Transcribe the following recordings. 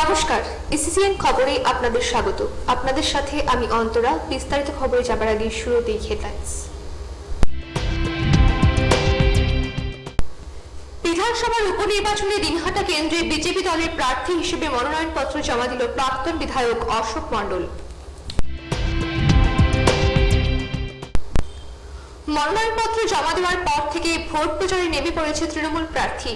নমস্কার, এসিসিএন খবরে আপনাদের স্বাগত। আপনাদের সাথে আমি অন্তরা। বিস্তারিত খবরে যাবার আগে শুরুতেই হেডলাইন্স। বিধানসভার উপনির্বাচনে দিনহাটা কেন্দ্রে বিজেপি দলের প্রার্থী হিসেবে মনোনয়নপত্র জমা দিল প্রাক্তন বিধায়ক অশোক মণ্ডল। মনোনয়নপত্র জমা দেওয়ার পর থেকে ভোট প্রচারে নেমে পড়েছে তৃণমূল প্রার্থী।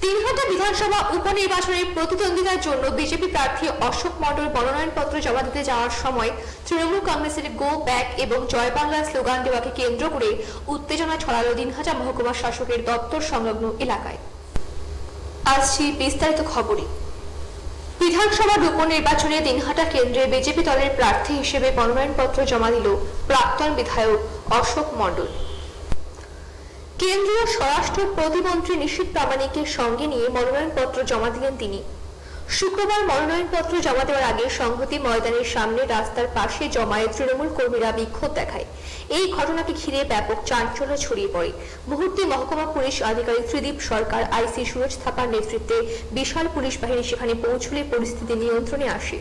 দিনহাটা বিধানসভা উপনির্বাচনের প্রতিদ্বন্দ্বিতার জন্য বিজেপি প্রার্থী অশোক মণ্ডল মনোনয়নপত্র জমা দিতে যাওয়ার সময় তৃণমূল কংগ্রেসের গো ব্যাক এবং জয় বাংলা স্লোগান দেওয়াকে কেন্দ্র করে উত্তেজনা ছড়ালো দিনহাটা মহকুমা শাসকের দপ্তর সংলগ্ন এলাকায়। আসছি বিস্তারিত খবরে। বিধানসভার উপনির্বাচনে দিনহাটা কেন্দ্রে বিজেপি দলের প্রার্থী হিসেবে মনোনয়নপত্র জমা দিল প্রাক্তন বিধায়ক অশোক মণ্ডল। কেন্দ্রীয় স্বরাষ্ট্র প্রতিমন্ত্রী নিশীথ প্রামাণিকের সঙ্গে নিয়ে মনোনয়নপত্র জমা দিলেন তিনি। শুক্রবার মনোনয়নপত্র জমা দেওয়ার আগে সংহতি ময়দানের সামনে রাস্তার পাশে জমায়েত তৃণমূল কর্মীরা বিক্ষোভ দেখায়। এই ঘটনাকে ঘিরে ব্যাপক চাঞ্চল্য ছড়িয়ে পড়ে। মুহূর্তে মহকুমা পুলিশ আধিকারিক ত্রিদীপ সরকার, আইসি সুরজ থাপার নেতৃত্বে বিশাল পুলিশ বাহিনী সেখানে পৌঁছলে পরিস্থিতি নিয়ন্ত্রণে আসে।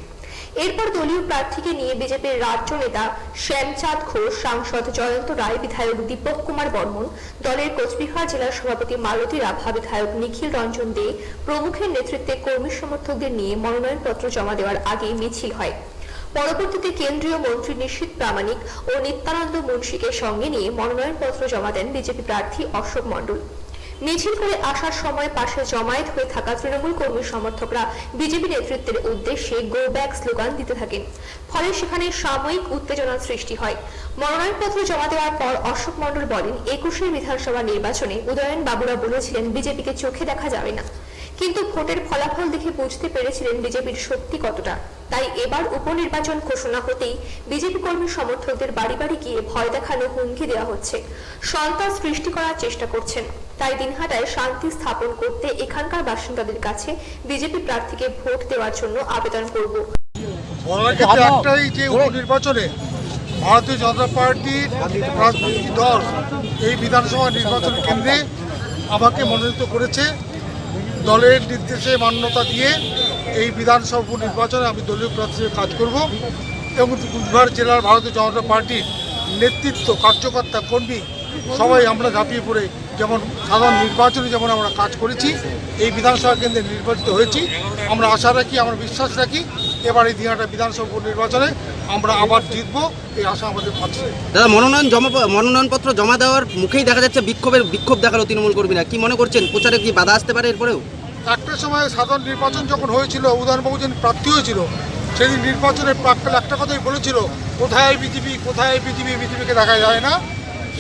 এরপর দলীয় প্রার্থীকে নিয়ে বিজেপির রাজ্য নেতা শ্যামচাঁদ ঘোষ, সাংসদ জয়ন্ত রায়, বিধায়ক দীপক কুমার বর্মন, দলের কোচবিহার জেলার সভাপতি মালতী রাভা, বিধায়ক নিখিল রঞ্জন দে প্রমুখের নেতৃত্বে কর্মী সমর্থকদের নিয়ে মনোনয়নপত্র জমা দেওয়ার আগে মিছিল হয়। পরবর্তীতে কেন্দ্রীয় মন্ত্রী নিশীথ প্রামাণিক ও নিত্যানন্দ মুন্সিকে সঙ্গে নিয়ে মনোনয়নপত্র জমা দেন বিজেপি প্রার্থী অশোক মণ্ডল। মিছিল করে আসার সময় পাশে জমায়েত হয়ে থাকা তৃণমূল কর্মী সমর্থকরা বিজেপি নেতৃত্বের উদ্দেশ্যে গো ব্যাক স্লোগান দিতে থাকেন। ফলে সেখানে সাময়িক উত্তেজনার সৃষ্টি হয়। মনোনয়নপত্র জমা দেওয়ার পর অশোক মণ্ডল বলেন, 21 বিধানসভা নির্বাচনে উদয়ন বাবুরা বলেছিলেন বিজেপিকে চোখে দেখা যাবে না, কিন্তু ভোটের ফলাফল দেখে বুঝতে পেরেছিলেন বিজেপির শক্তি কতটা। তাই এবার উপনির্বাচন ঘোষণা হতেই বিজেপি কর্মী সমর্থকদের বাড়ি বাড়ি গিয়ে ভয় দেখানো, হুমকি দেওয়া হচ্ছে, সন্ত্রাস সৃষ্টি করার চেষ্টা করছেন। তাই দিনহাটায় শান্তি স্থাপন করতে এখানকার বাসিন্দাদের কাছে বিজেপি প্রার্থীকে ভোট দেওয়ার জন্য আবেদন করব। একটাই যে উপনির্বাচনে ভারতীয় জনতা পার্টির রাজনৈতিক দল এই বিধানসভা নির্বাচন কেন্দ্রে আমাকে মনোনীত করেছে। দলের নির্দেশে মান্যতা দিয়ে এই বিধানসভা উপনির্বাচনে আমি দলীয় প্রার্থী হিসেবে কাজ করব এবং কোচবিহার জেলার ভারতীয় জনতা পার্টির নেতৃত্ব, কার্যকর্তা, কর্মী সবাই আমরা ঝাঁপিয়ে পড়ে যেমন সাধারণ নির্বাচনে যেমন আমরা কাজ করেছি, এই বিধানসভা কেন্দ্রে নির্বাচিত হয়েছি। আমরা আশা রাখি, আমরা বিশ্বাস রাখি এবার এই দিনহাটা বিধানসভা নির্বাচনে আমরা আবার জিতবো, এই আশা আমাদের আছে। দাদা, মনোনয়নপত্র জমা দেওয়ার মুখেই দেখা যাচ্ছে বিক্ষোভ দেখালো তৃণমূল কর্মীরা। কি মনে করছেন, প্রচারে কি বাধা আসতে পারে এরপরেও? একটা সময় সাধারণ নির্বাচন যখন হয়েছিল, উদয়নবাবু যেদিন প্রার্থী হয়েছিল সেদিন নির্বাচনের প্রাক্কালে একটা কথাই বলেছিল, কোথায় বিজেপি, কোথায় বিজেপি, বিজেপিকে দেখা যায় না।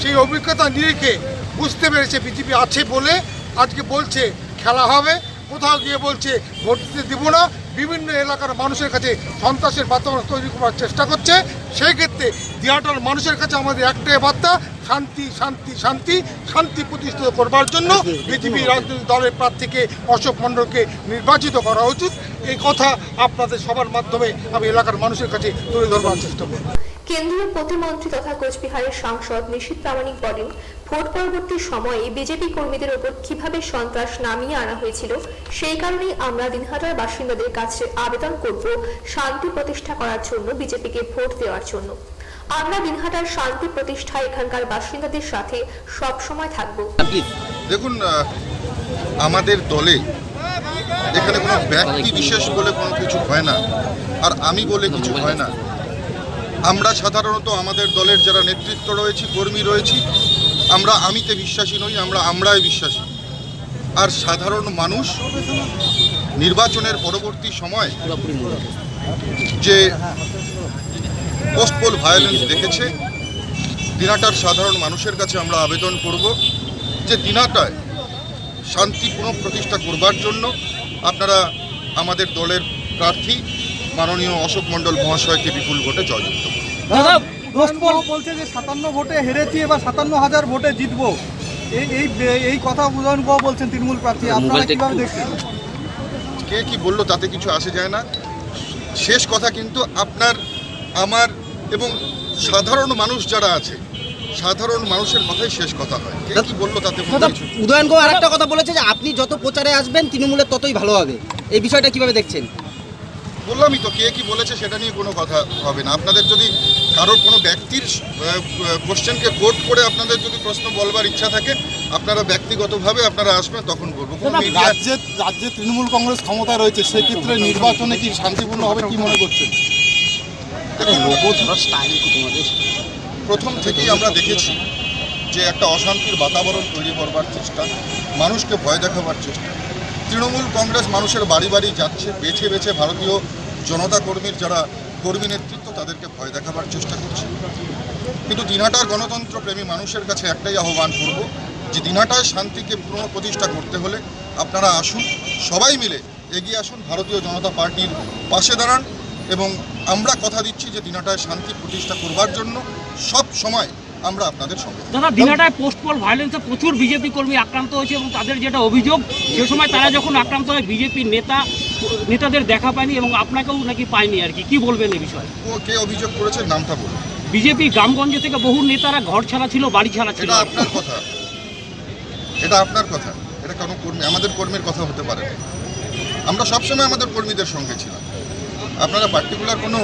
সেই অভিজ্ঞতা নিরিখে বুঝতে পেরেছে বিজেপি আছে বলে আজকে বলছে খেলা হবে, কোথাও গিয়ে বলছে ভোট দিতে দিব না, বিভিন্ন এলাকার মানুষের কাছে সন্ত্রাসের বাতাবরণ তৈরি করার চেষ্টা করছে। সেই ক্ষেত্রে দিনহাটার মানুষের কাছে আমাদের একটাই বার্তা, শান্তি শান্তি শান্তি শান্তি প্রতিষ্ঠিত করবার জন্য বিজেপি রাজনৈতিক দলের প্রার্থীকে অশোক মণ্ডলকে নির্বাচিত করা উচিত। এই কথা আপনাদের সবার মাধ্যমে আমি এলাকার মানুষের কাছে তুলে ধরবার চেষ্টা করব। কেন্দ্রীয় প্রতিমন্ত্রী তথা কোচবিহারের সাংসদ নিশীথ প্রামাণিক বলেন, ভোট পরবর্তী সময়ে বিজেপি কর্মীদের ওপর কিভাবে সন্ত্রাস নামিয়ে আনা হয়েছিল, সেই কারণেই আমরা দিনহাটার বাসিন্দাদের কাছে আবেদন করব শান্তি প্রতিষ্ঠা করার জন্য, বিজেপিকে ভোট দেওয়ার জন্য। আমরা দিনহাটার শান্তি প্রতিষ্ঠায় এখানকার বাসিন্দাদের সাথে সব সময় থাকব। দেখুন, আমাদের দলে এখানে কোনো ব্যক্তি বিশেষ বলে কোনো কিছু হয় না, আর আমি বলে কিছু হয় না। আমরা সাধারণত আমাদের দলের যারা নেতৃত্ব রয়েছে, কর্মী রয়েছি, আমরা আমিতে বিশ্বাসী নই, আমরা আমরাই বিশ্বাসী। আর সাধারণ মানুষ নির্বাচনের পরবর্তী সময় যে পোস্ট পোল ভায়োলেন্স দেখেছে, দিনহাটার সাধারণ মানুষের কাছে আমরা আবেদন করব যে দিনহাটায় শান্তি পুনঃপ্রতিষ্ঠা করবার জন্য আপনারা আমাদের দলের প্রার্থী মাননীয় অশোক মণ্ডল মহাশয়কে বিপুল ভোটে জয়যুক্ত করুন। বলছে যে 57 ভোটে হেরেছি, এবার 57,000 ভোটে জিতবো, এই কথা উদয়নবাবু বলছেন তৃণমূল প্রার্থী। আপনারা কিভাবে দেখছেন? কে কি বললো তাতে কিছু আসে যায় না। শেষ কথা কিন্তু আপনার, আমার এবং সাধারণ মানুষ যারা আছে সাধারণ মানুষের কথাই শেষ কথা হয়। কে কি বললো তাতে কোনো দাদা কিছু নেই। উদয়ন গুহ আরেকটা কথা বলেছে যে আপনি যত প্রচারে আসবেন তৃণমূলের ততই ভালো হবে, এই বিষয়টা কিভাবে দেখছেন? বললামই তো, কে কি বলেছে সেটা নিয়ে কোনো কথা হবে না। আপনাদের যদি কারোর কোনো ব্যক্তির কোশ্চেনকে কোট করে আপনাদের যদি প্রশ্ন বলবার ইচ্ছা থাকে, আপনারা ব্যক্তিগতভাবে আপনারা আসবেন, তখন বলবো। কোনো মিডিয়া রাজ্যে তৃণমূল কংগ্রেস ক্ষমতায় রয়েছে, সেক্ষেত্রে নির্বাচনে কি শান্তিপূর্ণ হবে কি মনে করছেন? প্রথম থেকেই আমরা দেখেছি যে একটা অশান্তির বাতাবরণ তৈরি করবার চেষ্টা, মানুষকে ভয় দেখাবার চেষ্টা। তৃণমূল কংগ্রেস মানুষের বাড়ি বাড়ি যাচ্ছে, বেছে বেছে ভারতীয় জনতা কর্মীর যারা কর্মী নেতৃত্ব তাদেরকে ভয় দেখাবার চেষ্টা করছে। কিন্তু দিনহাটার গণতন্ত্রপ্রেমী মানুষের কাছে একটাই আহ্বান করব যে দিনহাটায় শান্তিকে পুনঃপ্রতিষ্ঠা করতে হলে আপনারা আসুন, সবাই মিলে এগিয়ে আসুন, ভারতীয় জনতা পার্টির পাশে দাঁড়ান, এবং আমরা কথা দিচ্ছি যে দিনহাটায় শান্তি প্রতিষ্ঠা করবার জন্য সব সময় আমরা আপনাদের সঙ্গে। দাদা দিনহাটায় পোস্ট পোল ভায়োলেন্সে প্রচুর বিজেপি কর্মী আক্রান্ত হয়েছে এবং তাদের যেটা অভিযোগ, সে সময় তারা যখন আক্রান্ত হয় বিজেপির নেতাদের দেখা পায়নি এবং আপনাকেও নাকি পায়নি আর কি, কি বলবেন এই বিষয়ে? কে অভিযোগ করেছে নামটা বলুন। বিজেপি গ্রামগঞ্জে থেকে বহু নেতারা ঘর ছাড়া ছিল, বাড়ি ছাড়া ছিল। এটা আপনার কথা, এটা আপনার কথা, এটা কোনো কর্মী আমাদের কর্মীর কথা হতে পারে না। আমরা সবসময় আমাদের কর্মীদের সঙ্গে ছিলাম। আপনারা পার্টিকুলার কোনো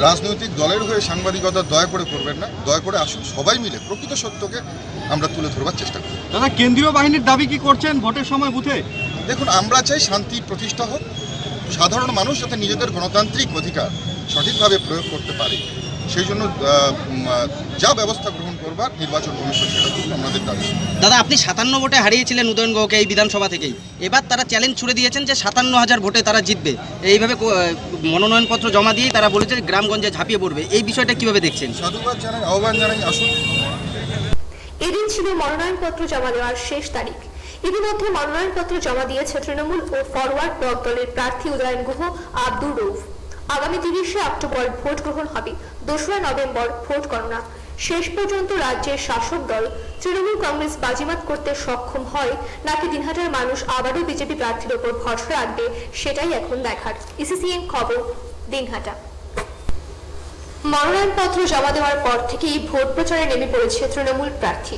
রাজনৈতিক দলের হয়ে সাংবাদিকতা দয়া করে করবেন না, দয়া করে আসুন, সবাই মিলে প্রকৃত সত্যকে আমরা তুলে ধরবার চেষ্টা করি। দাদা কেন্দ্রীয় বাহিনীর দাবি কি করছেন ভোটের সময় বুথে? দেখুন, আমরা চাই শান্তি প্রতিষ্ঠা হোক, সাধারণ মানুষ যাতে নিজেদের গণতান্ত্রিক অধিকার সঠিকভাবে প্রয়োগ করতে পারে, সেই জন্য যা ব্যবস্থা গ্রহণ করবার নির্বাচন কমিশন সেটা কিন্তু আমাদের দাবি। দাদা আপনি 57 ভোটে হারিয়েছিলেন উদয়ন গুহকে এই বিধানসভা থেকেই, এবার তারা চ্যালেঞ্জ ছুড়ে দিয়েছেন যে 57,000 ভোটে তারা জিতবে, এইভাবে মনোনয়নপত্র জমা দিয়ে তারা বলেছে গ্রামগঞ্জে ঝাঁপিয়ে পড়বে, এই বিষয়টা কিভাবে দেখছেন? সাধুবাদ জানাই, আহ্বান জানাই, আসুন। এদিন ছিল মনোনয়নপত্র জমা দেওয়ার শেষ তারিখ। ইতিমধ্যে মনোনয়নপত্র জমা দিয়েছে তৃণমূল ও ফরওয়ার্ড ব্লক দলের প্রার্থী উদয়ন গুহ, আব্দুর রউফ। আগামী 30শে অক্টোবর ভোট গ্রহণ হবে, 2রা নভেম্বর ভোট গণনা। শেষ পর্যন্ত রাজ্যের শাসক দল তৃণমূল কংগ্রেস বাজিমাত করতে সক্ষম হয় নাকি দিনহাটার মানুষ আবারও বিজেপি প্রার্থীর ওপর ভরসা রাখবে, সেটাই এখন দেখার। ইসিসিএন খবর, দিনহাটা। মনোনয়নপত্র জমা দেওয়ার পর থেকেই ভোট প্রচারে নেমে পড়েছে তৃণমূল প্রার্থী।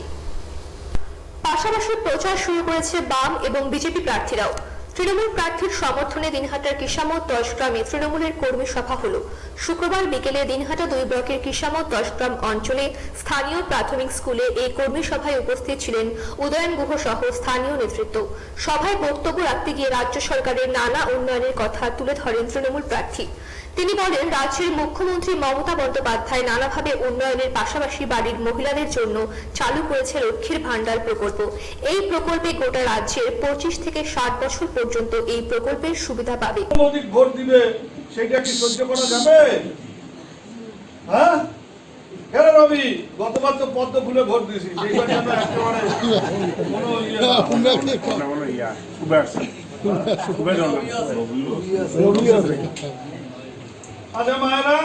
পাশাপাশি প্রচার শুরু করেছে বাম এবং বিজেপি প্রার্থীরাও। তৃণমূল প্রার্থীর সমর্থনে দিনহাটার কিসামত 10 গ্রামে তৃণমূলের কর্মী সভা হলো। শুক্রবার বিকেলে দিনহাটা 2 ব্লকের কিসামত 10 গ্রাম অঞ্চলে স্থানীয় প্রাথমিক স্কুলে এই কর্মী সভায় উপস্থিত ছিলেন উদয়ন গুহ সহ স্থানীয় নেতৃত্ব। সভায় বক্তব্য রাখতে গিয়ে রাজ্য সরকারের নানা উন্নয়নের কথা তুলে ধরেন তৃণমূল প্রার্থী। তিনি বলেন, রাজ্যের মুখ্যমন্ত্রী মমতা বন্দ্যোপাধ্যায় নানাভাবে উন্নয়নের পাশাপাশি বাড়ির মহিলাদের জন্য চালু করেছে লক্ষ্মীর ভান্ডার প্রকল্প। এই প্রকল্পে গোটা রাজ্যের 25 থেকে 60 বছর পর্যন্ত এই প্রকল্পের সুবিধা পাবে। অধিক ভোট দিবে সেটা কি সহ্য করা যাবে? হ্যাঁ কেন রবি, গতবার তো পদ্ম ফুলে ভোট দিয়েছি, সেইবার জন্য একেবারে কোনো আচ্ছা মায়েরা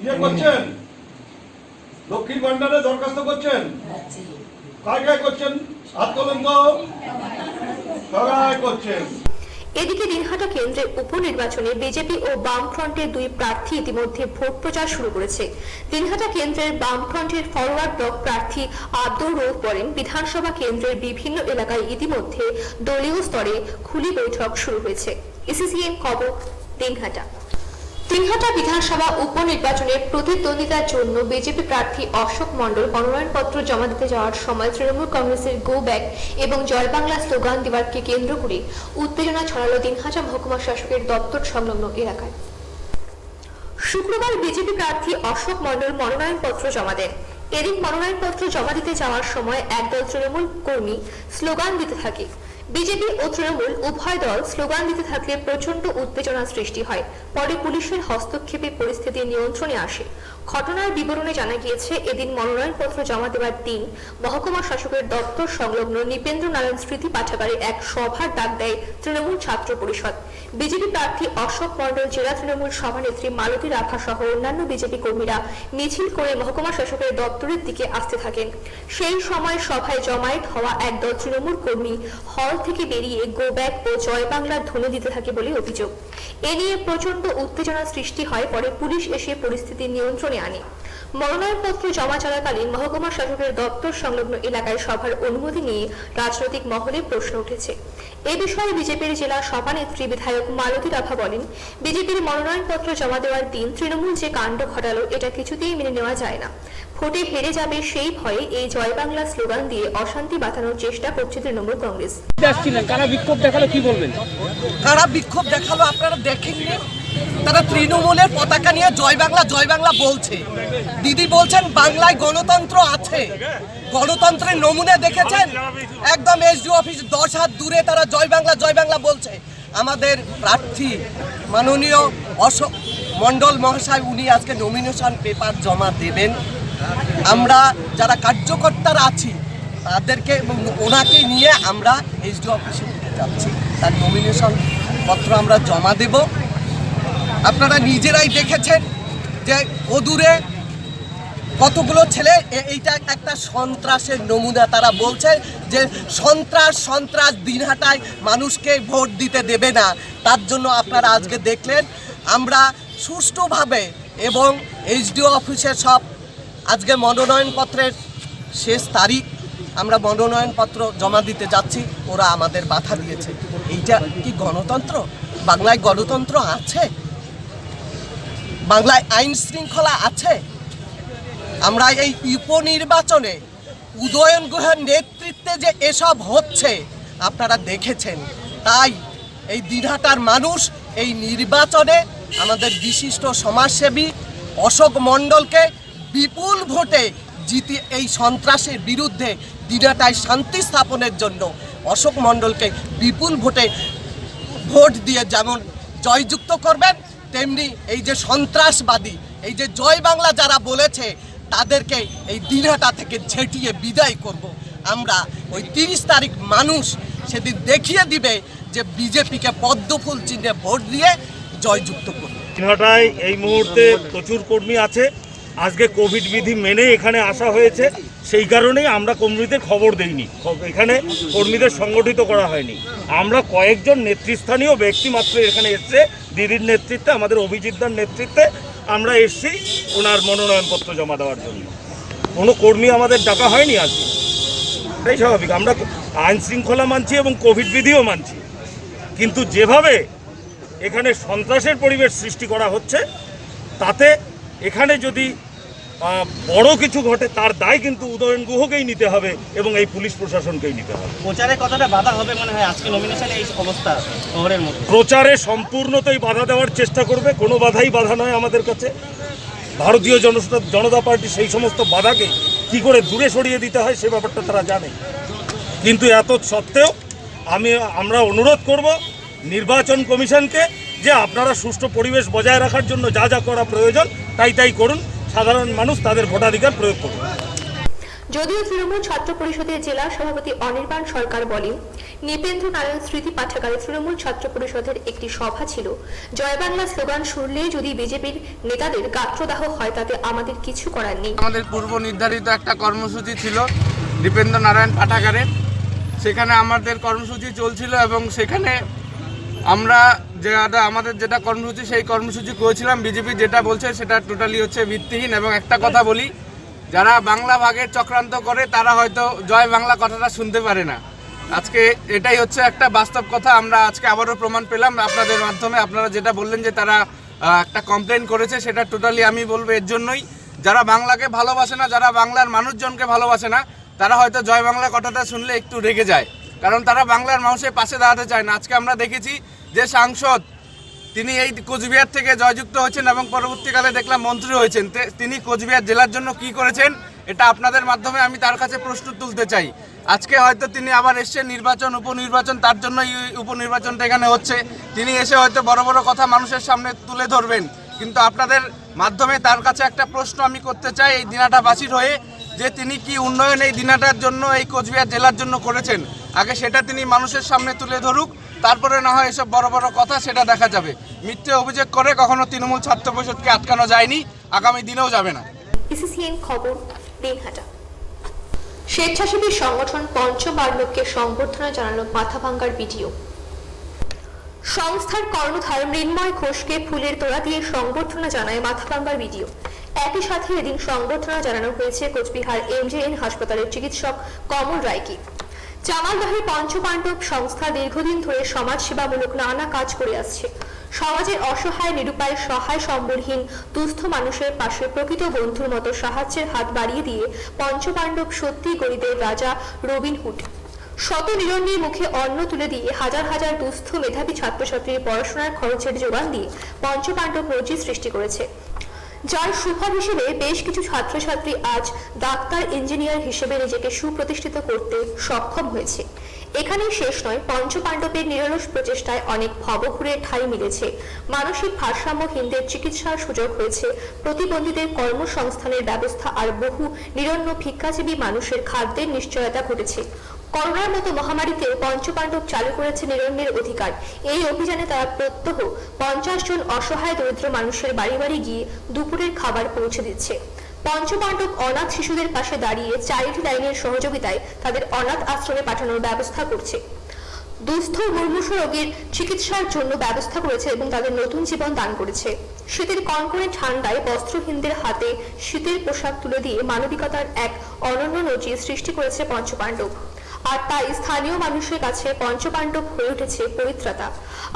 ইয়ে করছেন, লক্ষ্মীর ভান্ডারে দরখাস্ত করছেন, কায় কায় করছেন? হাত তোলেন তো, কায় করছেন? এদিকে দিনহাটা কেন্দ্রের উপনির্বাচনে বিজেপি ও বামফ্রন্টের 2 প্রার্থী ইতিমধ্যে ভোট প্রচার শুরু করেছে। দিনহাটা কেন্দ্রের বামফ্রন্টের ফরওয়ার্ড ব্লক প্রার্থী আব্দুর রউফ বলেন, বিধানসভা কেন্দ্রের বিভিন্ন এলাকায় ইতিমধ্যে দলীয় স্তরে খুলি বৈঠক শুরু হয়েছে। ইসিসিএন খবর, দিনহাটা। দিনহাটা বিধানসভা উপনির্বাচনের প্রতিদ্বন্দ্বিতার জন্য বিজেপি প্রার্থী অশোক মণ্ডল মনোনয়নপত্র জমা দিতে যাওয়ার সময় তৃণমূল কংগ্রেসের গো ব্যাক এবং জয় বাংলা স্লোগান দেওয়ারকে কেন্দ্র করে উত্তেজনা ছড়ালো দিনহাটা মহকুমা শাসকের দপ্তর সংলগ্ন এলাকায়। শুক্রবার বিজেপি প্রার্থী অশোক মণ্ডল মনোনয়নপত্র জমা দেন। এদিন মনোনয়নপত্র জমা দিতে যাওয়ার সময় একদল তৃণমূল কর্মী স্লোগান দিতে থাকে। বিজেপি ও তৃণমূল উভয় দল স্লোগান দিতে থাকলে প্রচন্ড উত্তেজনা সৃষ্টি হয়। পরে পুলিশের হস্তক্ষেপে পরিস্থিতি নিয়ন্ত্রণে আসে। ঘটনার বিবরণে জানা গিয়েছে, এদিন মনোনয়নপত্র জমা দেওয়ার দিন মহকুমা শাসকের দপ্তর সংলগ্ন নৃপেন্দ্র নারায়ণ স্মৃতি পাঠাগারে এক সভার ডাক দেয় তৃণমূল ছাত্র পরিষদ। বিজেপি প্রার্থী অশোক মণ্ডল, জেলা তৃণমূল সভানেত্রী মালতী রাভা সহ অন্যান্য বিজেপি কর্মীরা মিছিল করে মহকুমা শাসকের দপ্তরের দিকে আসতে থাকেন। সেই সময় সভায় জমায়েত হওয়া একদল তৃণমূল কর্মী হল থেকে বেরিয়ে গো ব্যাক ও জয় বাংলার ধ্বনি দিতে থাকে বলে অভিযোগ। এ নিয়ে প্রচন্ড উত্তেজনা সৃষ্টি হয়। পরে পুলিশ এসে পরিস্থিতি নিয়ন্ত্রণে আনে। মনোনয়নপত্র জমা চলাকালীন মহকুমা শাসকের দপ্তর সংলগ্ন এলাকায় সভার অনুমতি নিয়ে রাজনৈতিক মহলে প্রশ্ন উঠেছে। এ বিষয়ে বিজেপির জেলা সভানেত্রী বিধায়ক মালতী রাভা বলেন, বিজেপির মনোনয়নপত্র জমা দেওয়ার দিন তৃণমূল যে কাণ্ড ঘটালো এটা কিছুতেই মেনে নেওয়া যায় না। ভোটে হেরে যাবে সেই ভয়ে এই জয় বাংলা স্লোগান দিয়ে অশান্তি বাঁধানোর চেষ্টা করছে তৃণমূল কংগ্রেস। কারা বিক্ষোভ দেখালো, কি বলবেন? কারা বিক্ষোভ দেখালো আপনারা দেখেননি? তারা তৃণমূলের পতাকা নিয়ে জয় বাংলা বলছে। দিদি বলছেন বাংলায় গণতন্ত্র আছে, গণতন্ত্রের নমুনা দেখেছেন? একদম এসডিও অফিস 10 হাত দূরে তারা জয় বাংলা বলছে। আমাদের প্রার্থী মাননীয় অশোক মণ্ডল মহাশয়, উনি আজকে নমিনেশন পেপার জমা দেবেন। আমরা যারা কার্যকর্তারা আছি তাদেরকে এবং ওনাকে নিয়ে আমরা এসডিও অফিসে যাচ্ছি, তার নমিনেশন পত্র আমরা জমা দেব। আপনারা নিজেরাই দেখেছেন যে ওদূরে কতগুলো ছেলে, এইটা একটা সন্ত্রাসের নমুনা। তারা বলছে যে সন্ত্রাস দিনহাটায় মানুষকে ভোট দিতে দেবে না। তার জন্য আপনারা আজকে দেখলেন আমরা সুষ্ঠুভাবে এবং এসডিও অফিসে সব আজকে মনোনয়নপত্রের শেষ তারিখ, আমরা মনোনয়নপত্র জমা দিতে যাচ্ছি, ওরা আমাদের বাধা দিয়েছে। এইটা কি গণতন্ত্র? বাংলায় গণতন্ত্র আছে? বাংলায় আইন শৃঙ্খলা আছে? আমরা এই উপনির্বাচনে উদয়ন গুহের নেতৃত্বে যে এসব হচ্ছে আপনারা দেখেছেন। তাই এই দিনহাটার মানুষ এই নির্বাচনে আমাদের বিশিষ্ট সমাজসেবী অশোক মণ্ডলকে বিপুল ভোটে জিতে এই সন্ত্রাসের বিরুদ্ধে দিনহাটায় শান্তি স্থাপনের জন্য অশোক মণ্ডলকে বিপুল ভোটে ভোট দিয়ে যেমন জয়যুক্ত করবেন, তেমনি এই যে সন্ত্রাসবাদী, এই যে জয় বাংলা যারা বলেছে তাদেরকে এই দিনহাটা থেকে ঝেঁটিয়ে বিদায় করব। আমরা ওই 30 তারিখ মানুষ সেদিন দেখিয়ে দিবে যে বিজেপিকে পদ্মফুল চিহ্নে ভোট দিয়ে জয়যুক্ত করবে। দিনহাটায় এই মুহূর্তে প্রচুর কর্মী আছে। আজকে কোভিড বিধি মেনে এখানে আসা হয়েছে, সেই কারণেই আমরা কর্মীদের খবর দেইনি, এখানে কর্মীদের সংগঠিত করা হয়নি। আমরা কয়েকজন নেতৃস্থানীয় ব্যক্তি মাত্র এখানে এসছে, দিদির নেতৃত্বে, আমাদের অভিজিৎদার নেতৃত্বে আমরা এসছি ওনার মনোনয়নপত্র জমা দেওয়ার জন্য। কোনো কর্মী আমাদের ডাকা হয়নি আজকে, এটাই স্বাভাবিক। আমরা আইন শৃঙ্খলা মানছি এবং কোভিড বিধিও মানছি, কিন্তু যেভাবে এখানে সন্ত্রাসের পরিবেশ সৃষ্টি করা হচ্ছে তাতে এখানে যদি বড় কিছু ঘটে তার দায় কিন্তু উদয়ন গুহকেই নিতে হবে এবং এই পুলিশ প্রশাসনকেই নিতে হবে। প্রচারে কতটা বাধা হবে মনে হয় আজকে নমিনেশনে এই অবস্থা শহরের মধ্যে? প্রচারে সম্পূর্ণতই বাধা দেওয়ার চেষ্টা করবে, কোনো বাধাই বাধা নয় আমাদের কাছে। ভারতীয় জনতা পার্টি সেই সমস্ত বাধাকে কি করে দূরে সরিয়ে দিতে হয় সে ব্যাপারটা তারা জানে। কিন্তু এত সত্ত্বেও আমরা অনুরোধ করব নির্বাচন কমিশনকে যে আপনারা সুষ্ঠু পরিবেশ বজায় রাখার জন্য যা যা করা প্রয়োজন তাই করুন, সাধারণ মানুষ তাদের ভোটাধিকার প্রয়োগ করুন। যদিও তৃণমূল ছাত্র পরিষদের জেলা সভাপতি অনির্বাণ সরকার বলেন, নৃপেন্দ্র নারায়ণ স্মৃতি পাঠাগারে তৃণমূল ছাত্র পরিষদের একটি সভা ছিল। জয় বাংলা স্লোগান শুনলেই যদি বিজেপির নেতাদের গাত্রদাহ হয় তাতে আমাদের কিছু করার নেই। আমাদের পূর্ব নির্ধারিত একটা কর্মসূচি ছিল নৃপেন্দ্র নারায়ণ পাঠাগারে, সেখানে আমাদের কর্মসূচি চলছিল এবং সেখানে আমরা আমাদের যেটা কর্মসূচি সেই কর্মসূচি করেছিলাম। বিজেপি যেটা বলছে সেটা টোটালি হচ্ছে ভিত্তিহীন। এবং একটা কথা বলি, যারা বাংলা ভাগের চক্রান্ত করে তারা হয়তো জয় বাংলা কথাটা শুনতে পারে না। আজকে এটাই হচ্ছে একটা বাস্তব কথা। আমরা আজকে আবারও প্রমাণ পেলাম আপনাদের মাধ্যমে। আপনারা যেটা বললেন যে তারা একটা কমপ্লেন করেছে, সেটা টোটালি আমি বলবো এর জন্যই, যারা বাংলাকে ভালোবাসে না, যারা বাংলার মানুষজনকে ভালোবাসে না, তারা হয়তো জয় বাংলা কথাটা শুনলে একটু রেগে যায়, কারণ তারা বাংলার মানুষের পাশে দাঁড়াতে চায় না। আজকে আমরা দেখেছি যে সাংসদ তিনি এই কোচবিহার থেকে জয়যুক্ত হয়েছেন এবং পরবর্তীকালে দেখলাম মন্ত্রী হয়েছেন। তিনি কোচবিহার জেলার জন্য কি করেছেন এটা আপনাদের মাধ্যমে আমি তার কাছে প্রশ্ন তুলতে চাই। আজকে হয়তো তিনি আবার এসছেন উপনির্বাচন, তার জন্য উপনির্বাচনটা এখানে হচ্ছে। তিনি এসে হয়তো বড় বড় কথা মানুষের সামনে তুলে ধরবেন, কিন্তু আপনাদের মাধ্যমে তার কাছে একটা প্রশ্ন আমি করতে চাই এই দিনাটাবাসীর হয়ে, যে তিনি কি উন্নয়ন এই দিনাটার জন্য, এই কোচবিহার জেলার জন্য করেছেন। আগে সেটা তিনি মানুষের সামনে তুলে ধরুক, তারপরে না হয় এসব বড় বড় কথা সেটা দেখা যাবে। মিথ্যে অভিযোগ করে কখনো তৃণমূল ছাত্র পরিষদকে আটকানো যায়নি, আগামী দিনেও যাবে না। ইসিসিএন খবর, দিনহাটা। স্বেচ্ছাসেবী সংগঠন পঞ্চবার্লককে সংবর্ধনা জানালো মাথাভাঙ্গার ভিডিও। সংস্থার কর্ণধার মৃন্ময় ঘোষকে ফুলের তোড়া দিয়ে সংবর্ধনা জানায় মাথাভাঙ্গার ভিডিও। একই সাথে এদিন সংবর্ধনা জানানো হয়েছে কোচবিহার MJN হাসপাতালের চিকিৎসক কমল রায়কে। জামালদহের পঞ্চপাণ্ডব সংস্থা দীর্ঘদিন ধরে সমাজসেবামূলক নানা কাজ করে আসছে। সমাজের অসহায়, নিরুপায়, সহায় সম্বলহীন দুস্থ মানুষের পাশে প্রকৃত বন্ধুর মতো সাহায্যের হাত বাড়িয়ে দিয়ে পঞ্চপাণ্ডব সত্যি গরিবের রাজা রবিনহুড। শত নিরন্নের মুখে অন্ন তুলে দিয়ে হাজার হাজার দুস্থ মেধাবী ছাত্রছাত্রীর পড়াশোনার খরচের যোগান দিয়ে পঞ্চপাণ্ডব মসজিদ সৃষ্টি করেছে, যার সুফল হিসেবে বেশ কিছু ছাত্রছাত্রী আজ ডাক্তার, ইঞ্জিনিয়ার হিসেবে নিজেকে সুপ্রতিষ্ঠিত করতে সক্ষম হয়েছে। এখানেই শেষ নয়, পঞ্চপাণ্ডবের নিরলস প্রচেষ্টায় অনেক ভবঘুরে ঠাঁই মিলেছে, মানসিক ভারসাম্যহীনদের চিকিৎসার সুযোগ হয়েছে, প্রতিবন্ধীদের কর্মসংস্থানের ব্যবস্থা আর বহু নিরন্ন ভিক্ষাজীবী মানুষের খাদ্যের নিশ্চয়তা ঘটেছে। করোনার মতো মহামারীতেও পঞ্চপাণ্ডব চালু করেছে নিরন্নের অধিকার। এই অভিযানে তারা প্রত্যহ 50 জন অসহায় দরিদ্র মানুষের বাড়ি বাড়ি গিয়ে দুপুরের খাবার পৌঁছে দিচ্ছে। পঞ্চপাণ্ডব অনাথ শিশুদের পাশে দাঁড়িয়ে চাইল্ড লাইনের সহযোগিতায় তাদের অনাথ আশ্রমে পাঠানোর ব্যবস্থা করছে, দুস্থ মুমূর্ষু রোগীর চিকিৎসার জন্য ব্যবস্থা করেছে এবং তাদের নতুন জীবন দান করেছে। শীতের কনকনে ঠান্ডায় বস্ত্রহীনদের হাতে শীতের পোশাক তুলে দিয়ে মানবিকতার এক অনন্য নজির সৃষ্টি করেছে পঞ্চপাণ্ডব। আর তাই স্থানীয় মানুষের কাছে পঞ্চপাণ্ডব হয়ে উঠেছে পবিত্রতা।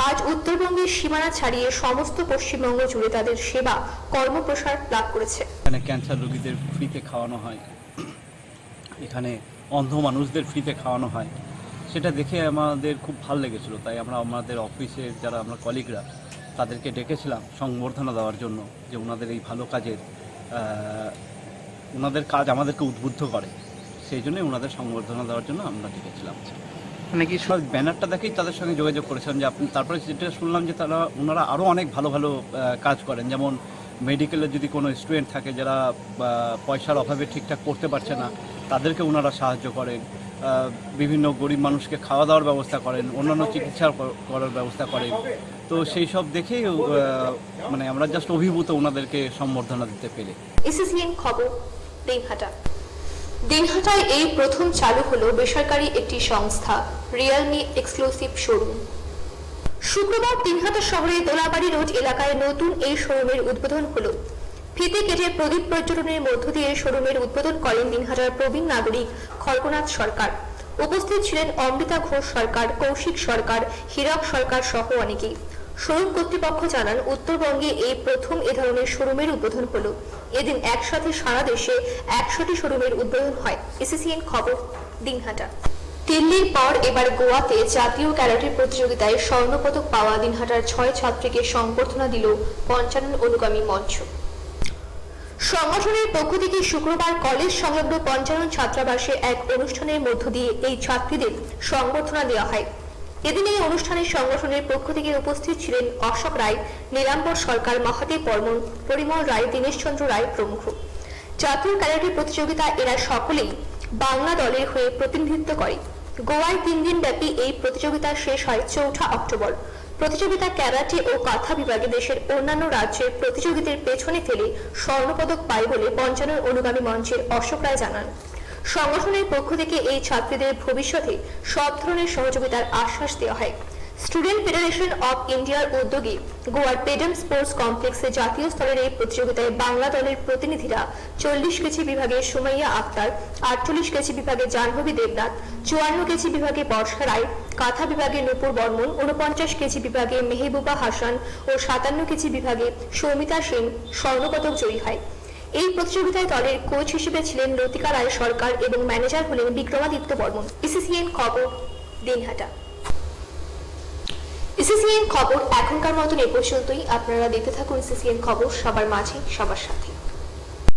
আজ উত্তরবঙ্গের সীমানা ছাড়িয়ে সমস্ত পশ্চিমবঙ্গ জুড়ে তাদের সেবা কর্মপ্রসার লাভ করেছে। এখানে ক্যান্সার রোগীদের ফ্রিতে খাওয়ানো হয়, এখানে অন্ধ মানুষদের ফ্রিতে খাওয়ানো হয়, সেটা দেখে আমাদের খুব ভালো লেগেছিল। তাই আমরা আমাদের অফিসের যারা আমরা কলিগরা তাদেরকে ডেকেছিলাম সংবর্ধনা দেওয়ার জন্য, যে ওনাদের এই ভালো কাজের ওনাদের কাজ আমাদেরকে উদ্বুদ্ধ করে, সেই জন্যই ওনাদের সংবর্ধনা দেওয়ার জন্য আমরা ডেকেছিলাম। মানে কি সব ব্যানারটা দেখেই তাদের সঙ্গে যোগাযোগ করেছিলাম যে আপনি, তারপরে যেটা শুনলাম যে ওনারা আরও অনেক ভালো ভালো কাজ করেন, যেমন মেডিকেলের যদি কোনো স্টুডেন্ট থাকে যারা পয়সার অভাবে ঠিকঠাক করতে পারছে না, তাদেরকে ওনারা সাহায্য করেন, বিভিন্ন গরিব মানুষকে খাওয়া দাওয়ার ব্যবস্থা করেন, অন্যান্য চিকিৎসা করার ব্যবস্থা করেন। তো সেই সব দেখেই মানে আমরা জাস্ট অভিভূত ওনাদেরকে সম্বর্ধনা দিতে পেরে। SCCN খবর, দিনহাটা। দিনহাটায় এই প্রথম চালু হলো বেসরকারি একটি সংস্থা রিয়েলমি এক্সক্লুসিভ শোরুম। শুক্রবার দিনহাটা শহরের দোলাবাড়ি রোড এলাকায় নতুন এই শোরুমের উদ্বোধন হলো। ফিতে কেটে প্রদীপ প্রজ্বলনের মধ্য দিয়ে শোরুমের উদ্বোধন করেন দিনহাটার প্রবীণ নাগরিক খড়গনাথ সরকার। উপস্থিত ছিলেন অমৃতা ঘোষ সরকার, কৌশিক সরকার, হীরক সরকার সহ অনেকেই। শোরুম কর্তৃপক্ষ জানান, উত্তরবঙ্গে এই প্রথম এ ধরনের শোরুমের উদ্বোধন হলো। এদিন একসাথে সারা দেশে 100টি শোরুমের উদ্বোধন হয়। SCCN খবর, দিনহাটা। দিল্লির পর এবার গোয়াতে জাতীয় ক্যারাটে প্রতিযোগিতায় স্বর্ণপদক পাওয়া দিনহাটার 6 ছাত্রীকে সংবর্ধনা দিল পঞ্চানন অনুগামী মঞ্চ। সংগঠনের পক্ষ থেকে শুক্রবার কলেজ সংলগ্ন পঞ্চানন ছাত্রাবাসে এক অনুষ্ঠানের মধ্য দিয়ে এই ছাত্রীদের সংবর্ধনা দেওয়া হয়। এদিন এই অনুষ্ঠানে সংগঠনের পক্ষ থেকে উপস্থিত ছিলেন অশোক রায়, নীলাম্বর সরকার, মহাদেব বর্মন, পরিমল রায়, দীনেশচন্দ্র রায় প্রমুখ। জাতীয় ক্যারাটে প্রতিযোগিতা এরা সকলেই বাংলা দলের হয়ে প্রতিনিধিত্ব করে। গোয়ায় 3 দিন ব্যাপী এই প্রতিযোগিতা শেষ হয় 4 অক্টোবর। প্রতিযোগিতা ক্যারাটে ও কাঁথা বিভাগে দেশের অন্যান্য রাজ্যের প্রতিযোগীদের পেছনে ফেলে স্বর্ণপদক পায় বলে পঞ্চানন অনুগামী মঞ্চের অশোক রায় জানান। সংগঠনের পক্ষ থেকে এই ছাত্রীদের ভবিষ্যতে সব ধরনের সহযোগিতার আশ্বাস দেওয়া হয়। স্টুডেন্ট ফেডারেশন অব ইন্ডিয়ার উদ্যোগে গোয়ার পেডেম স্পোর্টস কমপ্লেক্সে জাতীয় স্তরের এই প্রতিযোগিতায় বাংলা দলের প্রতিনিধিরা 40 কেজি বিভাগে সুমাইয়া আক্তার, 48 কেজি বিভাগে জাহ্নবী দেবনাথ, 54 কেজি বিভাগে বর্ষা রায়, কাঁথা বিভাগে নূপুর বর্মন, 49 কেজি বিভাগে মেহবুবা হাসান ও 57 কেজি বিভাগে সৌমিতা সেন স্বর্ণপদক জয়ী হয়। এই প্রতিযোগিতায় দলের কোচ হিসেবে ছিলেন লতিকা রায় সরকার এবং ম্যানেজার হলেন বিক্রমাদিত্য বর্মন। SCCN খবর, দিনহাটা। SCCN খবর এখনকার মতন এ পর্যন্তই। আপনারা দেখতে থাকুন SCCN খবর, সবার মাঝে সবার সাথে।